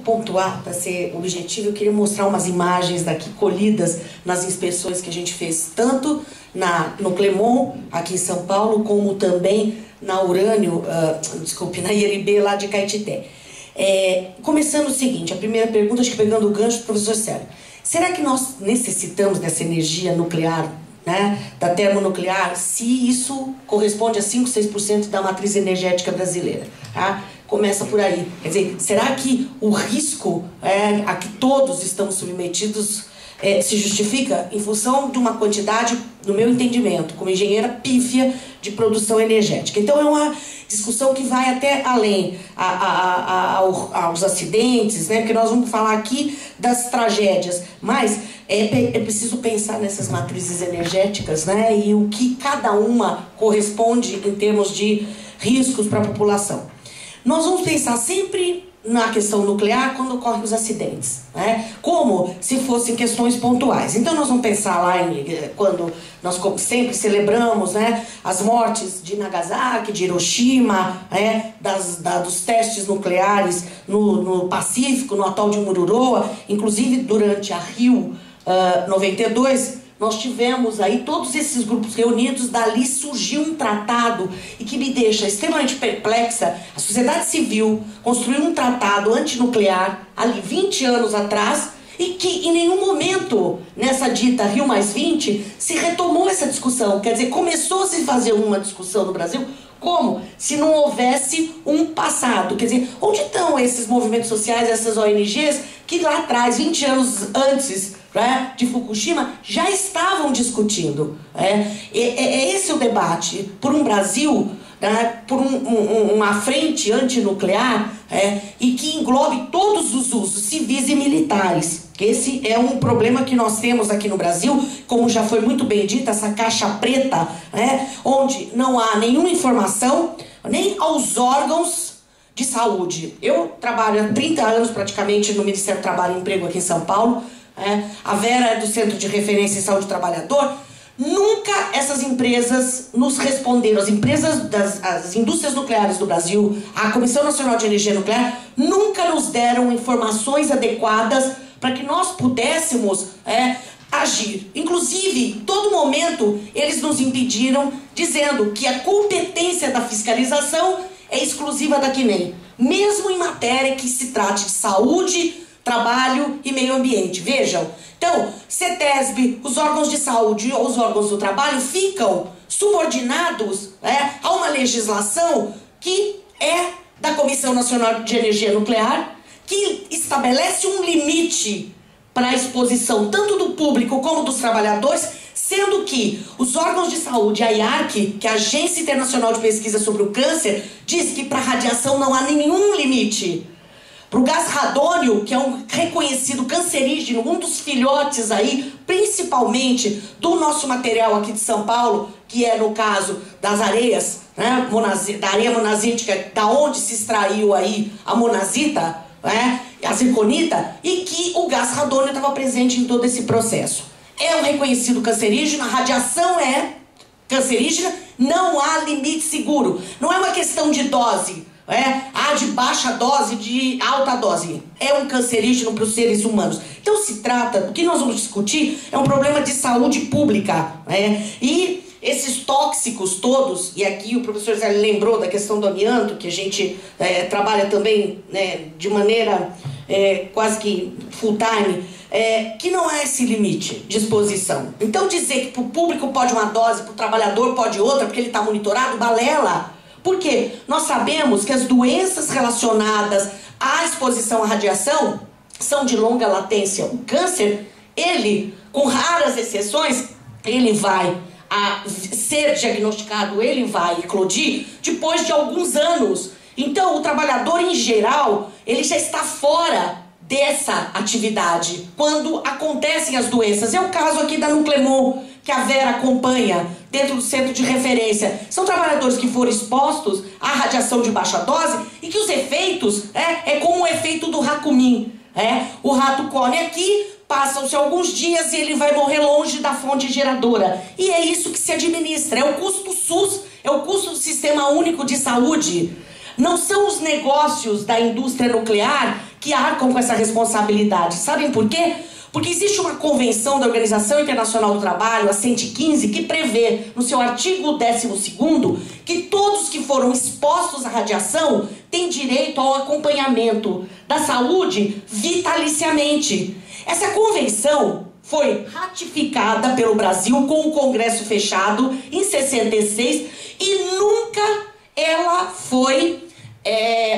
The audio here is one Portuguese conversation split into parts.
pontuar, para ser objetivo, eu queria mostrar umas imagens daqui colhidas nas inspeções que a gente fez, tanto no Clemon, aqui em São Paulo, como também na Urânio, na IRB lá de Caetité. Começando o seguinte, a primeira pergunta, acho que pegando o gancho do professor Sérgio. Será que nós necessitamos dessa energia nuclear, né, da termonuclear, se isso corresponde a 5, 6% da matriz energética brasileira? Tá? Começa por aí. Quer dizer, será que o risco a que todos estamos submetidos se justifica em função de uma quantidade, no meu entendimento, como engenheira, pífia de produção energética? Então é uma discussão que vai até além aos acidentes, né? Porque nós vamos falar aqui das tragédias, mas é preciso pensar nessas matrizes energéticas, né? E o que cada uma corresponde em termos de riscos para a população. Nós vamos pensar sempre na questão nuclear quando ocorrem os acidentes, né? Como se fossem questões pontuais. Então nós vamos pensar lá quando nós sempre celebramos, né, as mortes de Nagasaki, de Hiroshima, né, dos testes nucleares no Pacífico, no atol de Mururoa, inclusive durante a Rio 92, nós tivemos aí todos esses grupos reunidos, dali surgiu um tratado, e que me deixa extremamente perplexa. A sociedade civil construiu um tratado antinuclear ali 20 anos atrás, e que em nenhum momento nessa dita Rio+20 se retomou essa discussão. Quer dizer, começou a se fazer uma discussão no Brasil como se não houvesse um passado. Quer dizer, onde estão esses movimentos sociais, essas ONGs que lá atrás, 20 anos antes, né, de Fukushima, já estavam discutindo? É esse o debate por um Brasil, né, por uma frente antinuclear, e que englobe todos os usos civis e militares. Esse é um problema que nós temos aqui no Brasil, como já foi muito bem dito, essa caixa preta, né, onde não há nenhuma informação, nem aos órgãos de saúde. Eu trabalho há 30 anos praticamente no Ministério do Trabalho e Emprego aqui em São Paulo. A Vera é do Centro de Referência em Saúde do Trabalhador. Nunca essas empresas nos responderam, as indústrias nucleares do Brasil, a Comissão Nacional de Energia Nuclear, nunca nos deram informações adequadas para que nós pudéssemos agir. Inclusive, todo momento, eles nos impediram, dizendo que a competência da fiscalização é exclusiva da CNEM, mesmo em matéria que se trate de saúde, trabalho e meio ambiente. Vejam, então, CETESB, os órgãos de saúde ou os órgãos do trabalho ficam subordinados a uma legislação que é da Comissão Nacional de Energia Nuclear, que estabelece um limite para a exposição tanto do público como dos trabalhadores, sendo que os órgãos de saúde, a IARC, que é a Agência Internacional de Pesquisa sobre o Câncer, diz que para a radiação não há nenhum limite. Para o gás radônio, que é um reconhecido cancerígeno, um dos filhotes aí, principalmente do nosso material aqui de São Paulo, que é no caso das areias, né, da areia monazítica, da onde se extraiu aí a monazita, a zirconita, e que o gás radônio estava presente em todo esse processo. É um reconhecido cancerígeno, a radiação é cancerígena, não há limite seguro. Não é uma questão de dose, há de baixa dose, de alta dose. É um cancerígeno para os seres humanos. Então se trata, o que nós vamos discutir é um problema de saúde pública, e esses tóxicos todos, e aqui o professor Zé lembrou da questão do amianto, que a gente trabalha também, de maneira quase que full time, que não é esse limite de exposição. Então dizer que para o público pode uma dose, para o trabalhador pode outra, porque ele está monitorado, balela. Porque nós sabemos que as doenças relacionadas à exposição à radiação são de longa latência. O câncer, ele, com raras exceções, ele vai ser diagnosticado, ele vai eclodir depois de alguns anos. Então o trabalhador em geral, ele já está fora dessa atividade quando acontecem as doenças. É o caso aqui da Nuclemon, que a Vera acompanha dentro do centro de referência. São trabalhadores que foram expostos à radiação de baixa dose e que os efeitos é como o efeito do Rakumin. O rato come aqui, passam-se alguns dias e ele vai morrer longe da fonte geradora. E é isso que se administra, é o custo SUS, é o custo do Sistema Único de Saúde. Não são os negócios da indústria nuclear que arcam com essa responsabilidade. Sabem por quê? Porque existe uma convenção da Organização Internacional do Trabalho, a 115, que prevê, no seu artigo 12º, que todos que foram expostos à radiação têm direito ao acompanhamento da saúde vitaliciamente. Essa convenção foi ratificada pelo Brasil com o Congresso fechado em 66 e nunca ela foi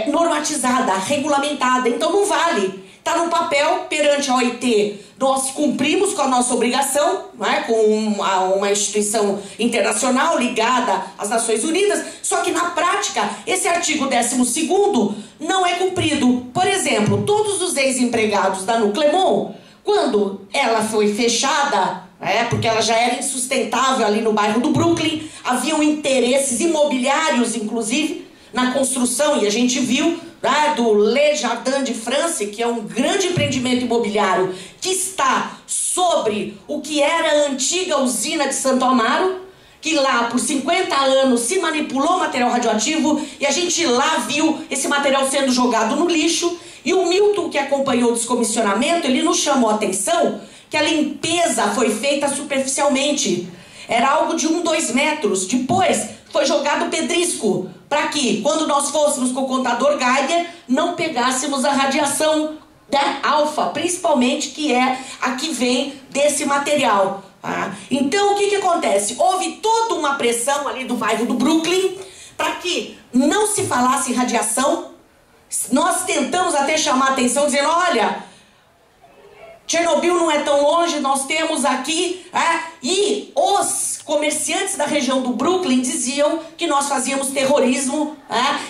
normatizada, regulamentada. Então não vale. Está no papel perante a OIT. Nós cumprimos com a nossa obrigação, né, com uma instituição internacional ligada às Nações Unidas, só que na prática esse artigo 12º não é cumprido. Por exemplo, todos os ex-empregados da Nuclemon, quando ela foi fechada, porque ela já era insustentável ali no bairro do Brooklyn, haviam interesses imobiliários, inclusive, na construção, e a gente viu do Le Jardin de France, que é um grande empreendimento imobiliário que está sobre o que era a antiga usina de Santo Amaro, que lá por 50 anos se manipulou material radioativo e a gente lá viu esse material sendo jogado no lixo. E o Milton, que acompanhou o descomissionamento, ele nos chamou a atenção que a limpeza foi feita superficialmente. Era algo de 2 metros. Depois foi jogado pedrisco para que, quando nós fôssemos com o contador Geiger, não pegássemos a radiação alfa, principalmente, que é a que vem desse material. Então, o que acontece? Houve toda uma pressão ali do bairro do Brooklyn para que não se falasse em radiação. Nós tentamos até chamar a atenção, dizendo, olha, Chernobyl não é tão longe, nós temos aqui... E os comerciantes da região do Brooklyn diziam que nós fazíamos terrorismo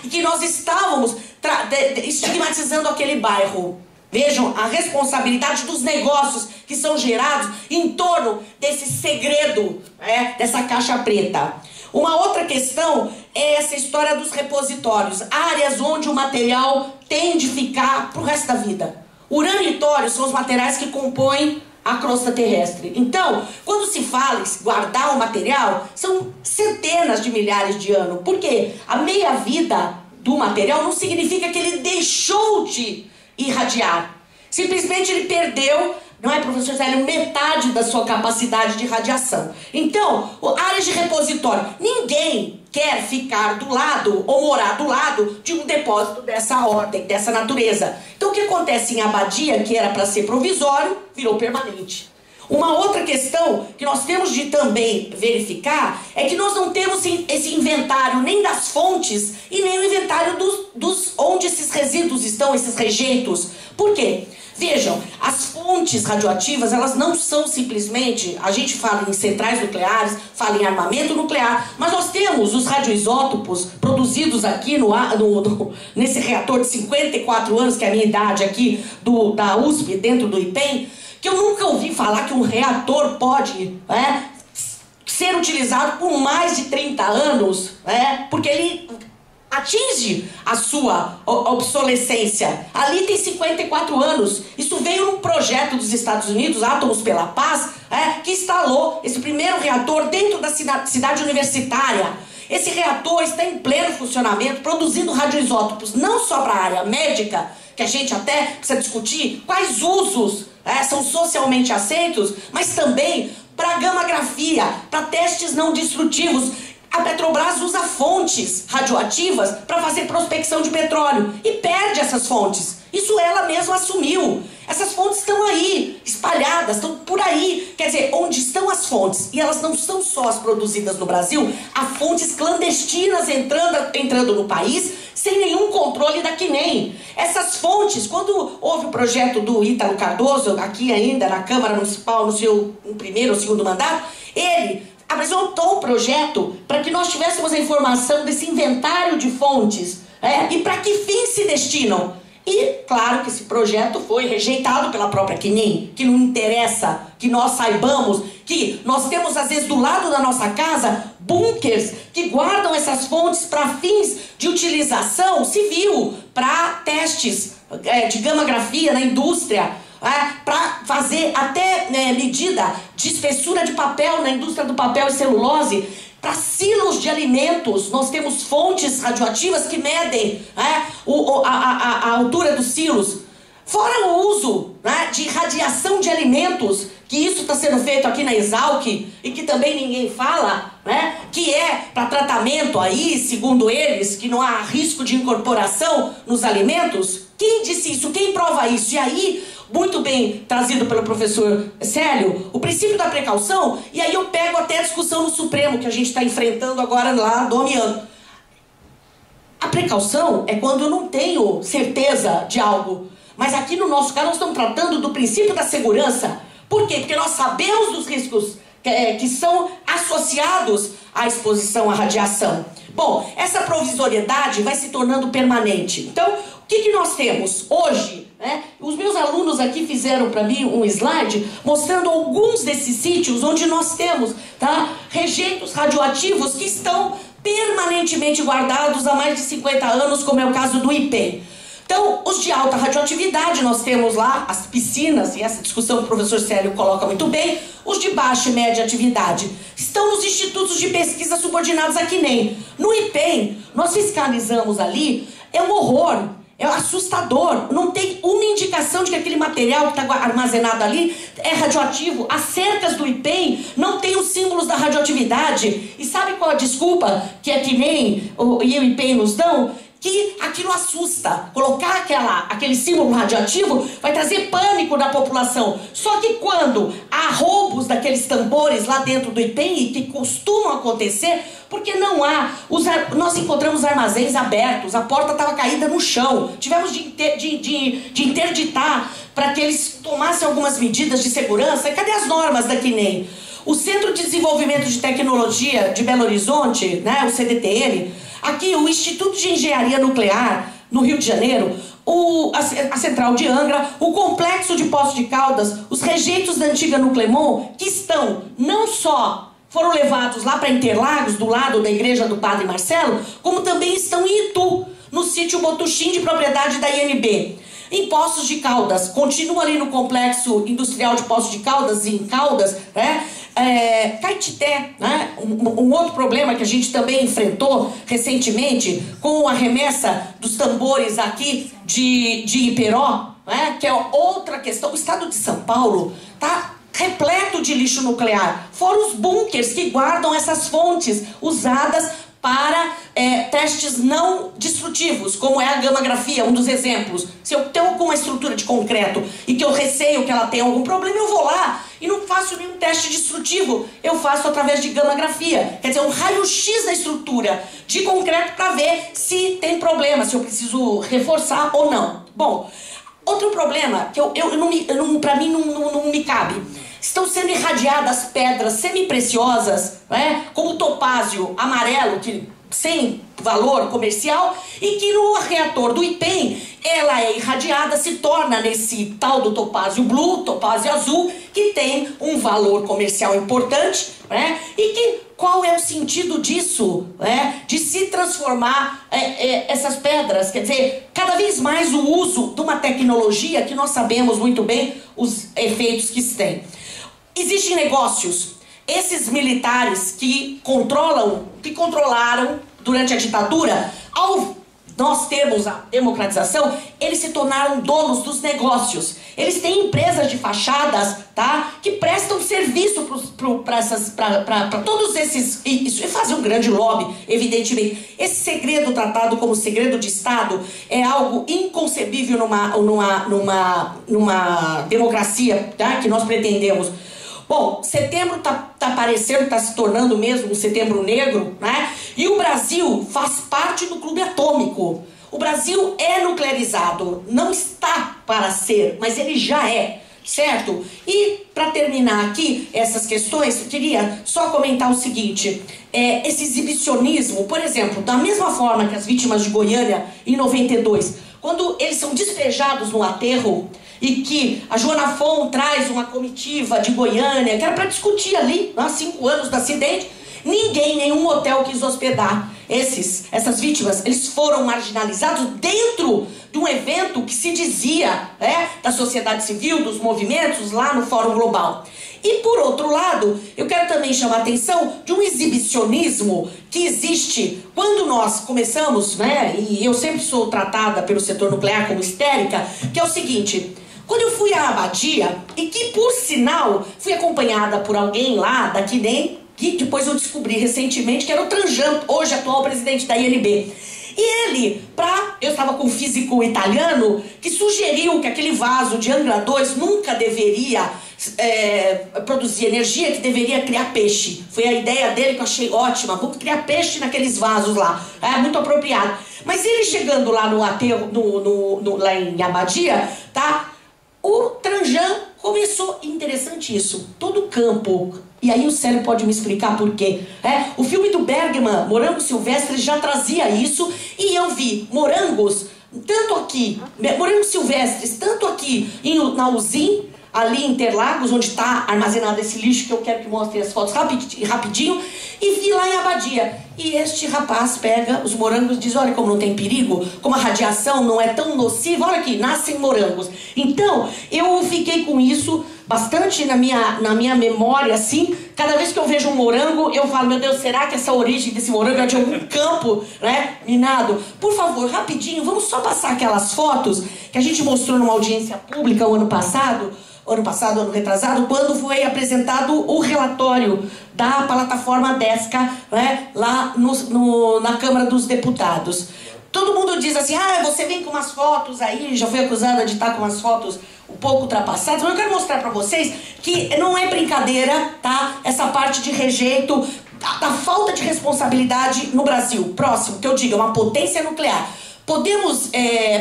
e que nós estávamos estigmatizando aquele bairro. Vejam a responsabilidade dos negócios que são gerados em torno desse segredo, dessa caixa preta. Uma outra questão é essa história dos repositórios, áreas onde o material tem de ficar para o resto da vida. Urânio e tório são os materiais que compõem a crosta terrestre. Então, quando se fala em guardar o material, são centenas de milhares de anos. Porque a meia-vida do material não significa que ele deixou de irradiar. Simplesmente ele perdeu, não é, professor Zélio, metade da sua capacidade de radiação. Então, áreas de repositório. Ninguém quer ficar do lado ou morar do lado de um depósito dessa ordem, dessa natureza. Então, o que acontece em Abadia, que era para ser provisório, virou permanente. Uma outra questão que nós temos de também verificar é que nós não temos esse inventário nem das fontes e nem o inventário dos onde esses resíduos estão, esses rejeitos. Por quê? Vejam, as fontes radioativas, elas não são simplesmente, a gente fala em centrais nucleares, fala em armamento nuclear, mas nós temos os radioisótopos produzidos aqui nesse reator de 54 anos, que é a minha idade aqui, da USP, dentro do IPEM, que eu nunca ouvi falar que um reator pode ser utilizado por mais de 30 anos, porque ele atinge a sua obsolescência. Ali tem 54 anos. Isso veio num projeto dos Estados Unidos, Átomos pela Paz, que instalou esse primeiro reator dentro da cidade universitária. Esse reator está em pleno funcionamento, produzindo radioisótopos, não só para a área médica, que a gente até precisa discutir quais usos são socialmente aceitos, mas também para gammagrafia, para testes não destrutivos. A Petrobras usa fontes radioativas para fazer prospecção de petróleo e perde essas fontes. Isso ela mesma assumiu. Essas fontes estão aí, espalhadas, estão por aí. Quer dizer, onde estão as fontes? E elas não são só as produzidas no Brasil, há fontes clandestinas entrando no país sem nenhum controle da CNEM. Essas fontes, quando houve o projeto do Ítalo Cardoso, aqui ainda na Câmara Municipal, no seu primeiro ou segundo mandato, ele apresentou um projeto para que nós tivéssemos a informação desse inventário de fontes e para que fins se destinam. E claro que esse projeto foi rejeitado pela própria CNEM, que não interessa que nós saibamos que nós temos às vezes do lado da nossa casa bunkers que guardam essas fontes para fins de utilização civil, para testes de gammagrafia na indústria, para fazer até medida de espessura de papel na indústria do papel e celulose. Para silos de alimentos, nós temos fontes radioativas que medem a altura dos silos. Fora o uso, né, de radiação de alimentos, que isso está sendo feito aqui na Exalc e que também ninguém fala, né, que é para tratamento aí, segundo eles, que não há risco de incorporação nos alimentos. Quem disse isso? Quem prova isso? E aí, muito bem trazido pelo professor Célio, o princípio da precaução, e aí eu pego até a discussão no Supremo, que a gente está enfrentando agora lá do Amianto. A precaução é quando eu não tenho certeza de algo. Mas aqui no nosso caso nós estamos tratando do princípio da segurança. Por quê? Porque nós sabemos dos riscos que são associados à exposição à radiação. Bom, essa provisoriedade vai se tornando permanente. Então, o que nós temos hoje? Né? Os meus alunos aqui fizeram para mim um slide mostrando alguns desses sítios onde nós temos, tá, rejeitos radioativos que estão permanentemente guardados há mais de 50 anos, como é o caso do IPEM. Então, os de alta radioatividade, nós temos lá as piscinas, e essa discussão que o professor Célio coloca muito bem. Os de baixa e média atividade estão nos institutos de pesquisa subordinados a CNEM. No IPEM, nós fiscalizamos ali, é um horror, é assustador. Não tem uma indicação de que aquele material que está armazenado ali é radioativo. As cercas do IPEM não tem os símbolos da radioatividade. E sabe qual a desculpa que a CNEM e o IPEM nos dão? Que aquilo assusta. Colocar aquele símbolo radioativo vai trazer pânico na população. Só que quando há roubos daqueles tambores lá dentro do IPEM, que costumam acontecer, porque não há, nós encontramos armazéns abertos, a porta estava caída no chão, tivemos de interditar para que eles tomassem algumas medidas de segurança. Cadê as normas da CNEM? O Centro de Desenvolvimento de Tecnologia de Belo Horizonte, né, o CDTN, aqui o Instituto de Engenharia Nuclear, no Rio de Janeiro, a Central de Angra, o Complexo de Poços de Caldas, os rejeitos da antiga Nuclemon, que estão, não só foram levados lá para Interlagos, do lado da igreja do Padre Marcelo, como também estão em Itu, no sítio Botuxim, de propriedade da INB. Em Poços de Caldas, continua ali no Complexo Industrial de Poços de Caldas, em Caldas, né? Caetité, né? Um outro problema que a gente também enfrentou recentemente com a remessa dos tambores aqui de Iperó, né? Que é outra questão. O estado de São Paulo está repleto de lixo nuclear, fora os bunkers que guardam essas fontes usadas para testes não destrutivos, como é a gammagrafia, um dos exemplos. Se eu tenho alguma estrutura de concreto e que eu receio que ela tenha algum problema, eu vou lá e não faço nenhum teste destrutivo, eu faço através de gammagrafia, quer dizer, um raio-x da estrutura de concreto para ver se tem problema, se eu preciso reforçar ou não. Bom, outro problema que para mim não me cabe. Estão sendo irradiadas pedras semipreciosas, né, como o topázio amarelo, sem valor comercial, e que no reator do IPEM ela é irradiada, se torna nesse tal do topázio blue, topázio azul, que tem um valor comercial importante, né, e que qual é o sentido disso, né, de se transformar essas pedras? Quer dizer, cada vez mais o uso de uma tecnologia que nós sabemos muito bem os efeitos que tem. Existem negócios. Esses militares que controlaram durante a ditadura, ao nós termos a democratização, eles se tornaram donos dos negócios. Eles têm empresas de fachadas, tá, que prestam serviço para todos esses, e fazem um grande lobby, evidentemente. Esse segredo tratado como segredo de Estado é algo inconcebível numa democracia, tá, que nós pretendemos. Bom, setembro está aparecendo, está se tornando mesmo um setembro negro, né? E o Brasil faz parte do clube atômico. O Brasil é nuclearizado, não está para ser, mas ele já é, certo? E para terminar aqui essas questões, eu queria só comentar o seguinte, esse exibicionismo, por exemplo, da mesma forma que as vítimas de Goiânia em 92, quando eles são despejados no aterro, e que a Joana Fon traz uma comitiva de Goiânia, que era para discutir ali, há 5 anos do acidente, nenhum hotel quis hospedar. essas vítimas, eles foram marginalizados dentro de um evento que se dizia, da sociedade civil, dos movimentos, lá no Fórum Global. E por outro lado, eu quero também chamar a atenção de um exibicionismo que existe quando nós começamos, e eu sempre sou tratada pelo setor nuclear como histérica, que é o seguinte: quando eu fui à Abadia, e que por sinal fui acompanhada por alguém lá da CNEM, que depois eu descobri recentemente que era o Tranjan, hoje atual presidente da INB. E ele, eu estava com um físico italiano que sugeriu que aquele vaso de Angra 2 nunca deveria produzir energia, que deveria criar peixe. Foi a ideia dele que eu achei ótima. Vamos criar peixe naqueles vasos lá. Muito apropriado. Mas ele chegando lá no aterro, lá em Abadia, tá? O Tranjan começou, interessante isso, todo o campo, e aí o Célio pode me explicar por quê. O filme do Bergman, Morangos Silvestres, já trazia isso, e eu vi morangos, morangos silvestres, tanto aqui na Uzin, ali em Interlagos, onde está armazenado esse lixo, que eu quero que mostre as fotos rapidinho, e vi lá em Abadia. E este rapaz pega os morangos e diz: olha como não tem perigo, como a radiação não é tão nociva, olha aqui, nascem morangos. Então, eu fiquei com isso bastante na minha memória, assim. Cada vez que eu vejo um morango, eu falo: meu Deus, será que essa origem desse morango é de algum campo, minado? Por favor, rapidinho, vamos só passar aquelas fotos que a gente mostrou numa audiência pública o ano ano retrasado, quando foi apresentado o relatório da plataforma DESCA, lá na Câmara dos Deputados. Todo mundo diz assim: você vem com umas fotos aí, já foi acusada de estar com umas fotos um pouco ultrapassadas, mas eu quero mostrar pra vocês que não é brincadeira, tá? Essa parte de rejeito, da falta de responsabilidade no Brasil. Próximo, que eu digo, é uma potência nuclear. Podemos,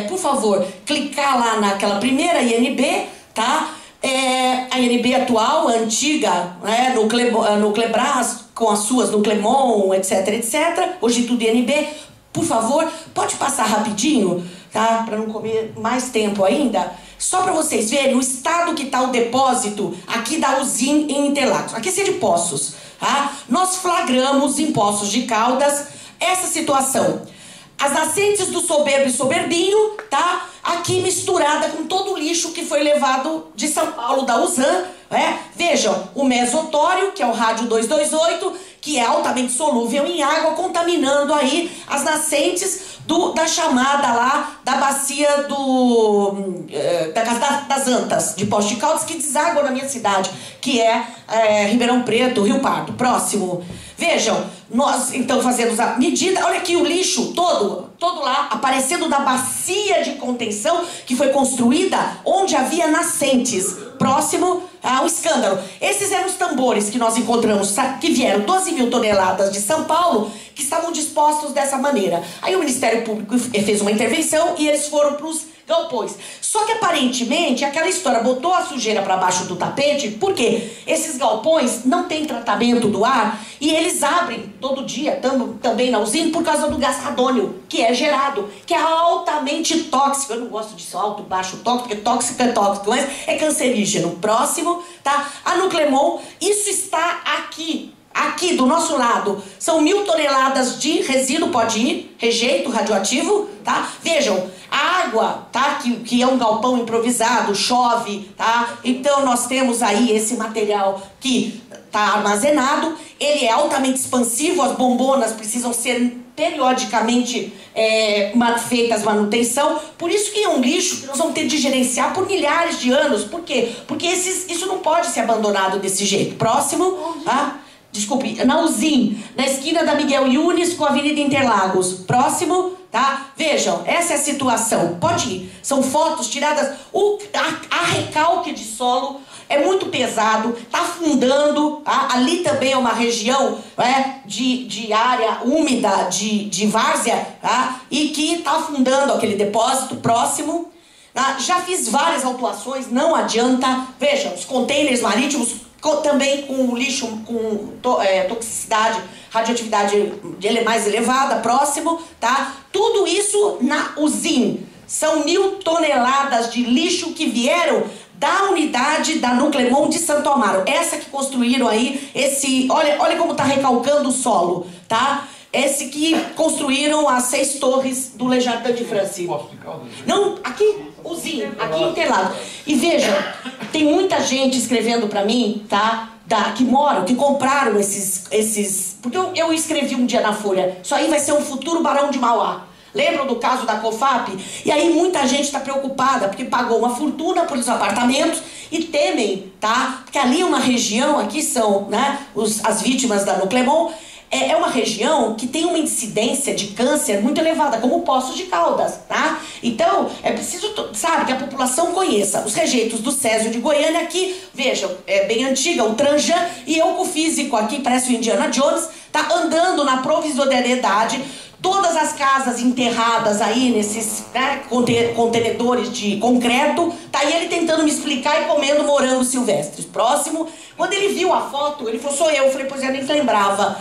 por favor, clicar lá naquela primeira INB, tá? A INB atual, a antiga, no Clebras, com as suas, no Clemon, etc. Hoje tudo INB. Por favor, pode passar rapidinho, tá? Para não comer mais tempo ainda. Só para vocês verem o estado que está o depósito aqui da Uzin em Interlagos. Aqui é de Poços, tá? Nós flagramos em Poços de Caldas essa situação. As nascentes do Soberbo e Soberbinho, tá? Aqui misturada com todo o lixo que foi levado de São Paulo, da Usan, Vejam, o mesotório, que é o rádio 228, que é altamente solúvel em água, contaminando aí as nascentes da chamada lá, da bacia das Antas, de Poços de Caldas, que deságua na minha cidade, que é Ribeirão Preto, Rio Pardo. Próximo. Vejam, nós então fazemos a medida, olha aqui o lixo todo lá, aparecendo da bacia de contenção que foi construída onde havia nascentes. Próximo, um escândalo. Esses eram os tambores que nós encontramos, que vieram 12 mil toneladas de São Paulo, que estavam dispostos dessa maneira. Aí o Ministério Público fez uma intervenção e eles foram para os galpões. Só que aparentemente aquela história botou a sujeira para baixo do tapete, porque esses galpões não têm tratamento do ar e eles abrem todo dia, também na usina, por causa do gás radônio que é gerado, que é altamente tóxico. Eu não gosto disso, alto, baixo, tóxico, porque tóxico é tóxico, mas é cancerígeno. Próximo, tá? A Nuclemon, isso está aqui do nosso lado. São 1000 toneladas de resíduo, pode ir, rejeito radioativo, tá? Vejam, a água, tá? Que é um galpão improvisado, chove, tá? Então nós temos aí esse material que tá armazenado, ele é altamente expansivo, as bombonas precisam ser periodicamente feitas manutenção, por isso que é um lixo que nós vamos ter de gerenciar por milhares de anos. Por quê? Porque isso não pode ser abandonado desse jeito. Próximo, tá? Desculpe, na Uzin, na esquina da Miguel Yunes com a Avenida Interlagos. Próximo, tá? Vejam, essa é a situação. Pode ir. São fotos tiradas. A recalque de solo é muito pesado, tá afundando. Tá? Ali também é uma região de área úmida, de várzea, tá? E que tá afundando aquele depósito. Próximo. Tá? Já fiz várias autuações, não adianta. Vejam, os containers marítimos também com lixo, com toxicidade, radioatividade mais elevada. Próximo, tá? Tudo isso na Uzin. São 1000 toneladas de lixo que vieram da unidade da Nuclemon de Santo Amaro. Essa que construíram aí, olha como tá recalcando o solo, tá? Esse que construíram as 6 torres do Le Jardin de France. Não, aqui, Uzinho, aqui Interlagos. E veja, tem muita gente escrevendo pra mim, tá? Que moram, que compraram esses... Porque eu escrevi um dia na Folha, isso aí vai ser um futuro Barão de Mauá. Lembram do caso da COFAP? E aí muita gente está preocupada, porque pagou uma fortuna por os apartamentos e temem, tá? Porque ali é uma região, aqui são, né, as vítimas da Nuclemon, é uma região que tem uma incidência de câncer muito elevada, como Poços de Caldas, tá? Então, é preciso, sabe, que a população conheça os rejeitos do Césio de Goiânia aqui, vejam, é bem antiga, o Tranjan, e eu com o físico aqui, parece o Indiana Jones, tá andando na provisoriedade, todas as casas enterradas aí nesses, né, contenedores de concreto, tá aí ele tentando me explicar e comendo morangos silvestres. Próximo, quando ele viu a foto, ele falou, sou eu. Eu falei, pois eu nem lembrava.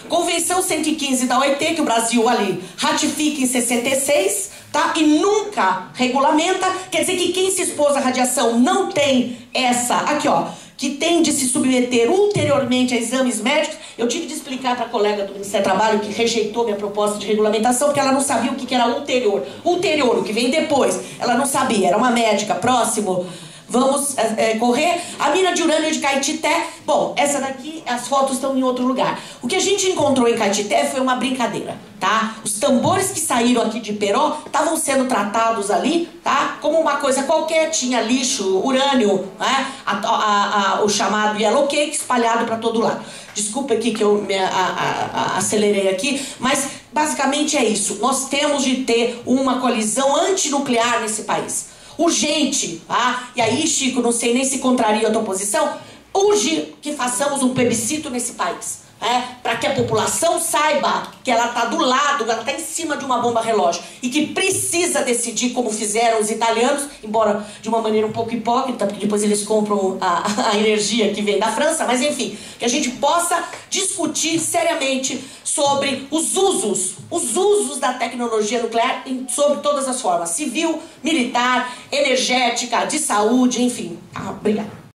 Convenção 115 da OIT, que o Brasil ali ratifica em 66, tá? E nunca regulamenta, quer dizer que quem se expôs à radiação não tem essa, aqui ó, que tem de se submeter ulteriormente a exames médicos. Eu tive de explicar para a colega do Ministério do Trabalho que rejeitou minha proposta de regulamentação porque ela não sabia o que era ulterior. Ulterior, o que vem depois, ela não sabia, era uma médica. Próximo, vamos correr. A mina de urânio de Caetité, bom, essa daqui, as fotos estão em outro lugar. O que a gente encontrou em Caetité foi uma brincadeira, tá? Os tambores que saíram aqui de Peró estavam sendo tratados ali, tá? Como uma coisa qualquer, tinha lixo, urânio, né? O chamado yellow cake espalhado para todo lado. Desculpa aqui que eu me acelerei aqui, mas basicamente é isso. Nós temos de ter uma coalizão antinuclear nesse país. Urgente, tá? E aí, Chico, não sei nem se contraria a tua posição, urge que façamos um plebiscito nesse país. Para que a população saiba que ela está do lado, ela está em cima de uma bomba relógio e que precisa decidir como fizeram os italianos, embora de uma maneira um pouco hipócrita, porque depois eles compram a energia que vem da França, mas enfim, que a gente possa discutir seriamente sobre os usos da tecnologia nuclear sobre todas as formas, civil, militar, energética, de saúde, enfim. Obrigada.